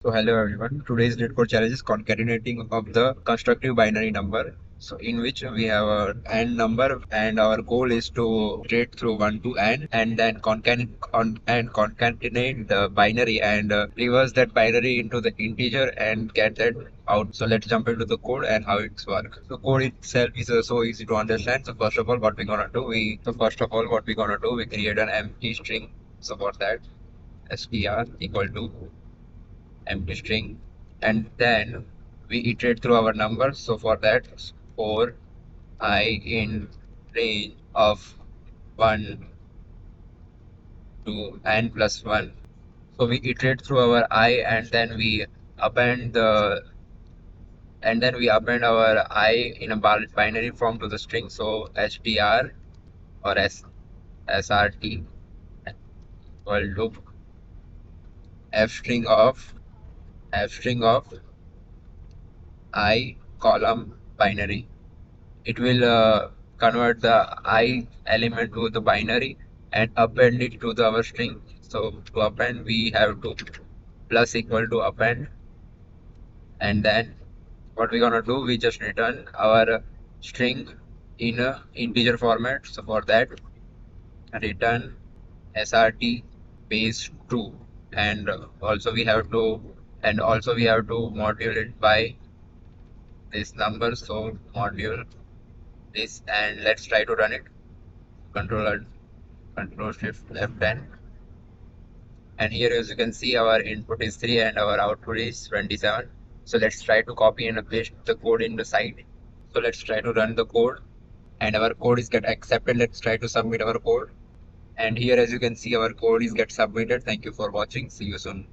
So hello everyone. Today's LeetCode challenge is concatenating of the constructive binary number. So in which we have a n number and our goal is to iterate through 1 to n and then concatenate the binary and reverse that binary into the integer and get that out. So let's jump into the code and how it's work. So code itself is so easy to understand. So first of all what we're gonna do, we create an empty string. So for that str equal to empty string, and then we iterate through our numbers. So for that, for I in range of 1 to n plus 1. So we iterate through our I, append the our I in a binary form to the string. So str or srt equal to f string of I column binary. It will convert the I element to the binary and append it to our string. So to append, we have to plus equal to append, and then what we're gonna do, we just return our string in a integer format. So for that, return srt base true, and also we have to module it by this number. So module this, and let's try to run it. Control Control Shift left, and here as you can see our input is 3 and our output is 27. So let's try to copy and paste the code in the side. So let's try to run the code, and our code is get accepted. Let's try to submit our code, and here as you can see our code is get submitted. Thank you for watching. See you soon.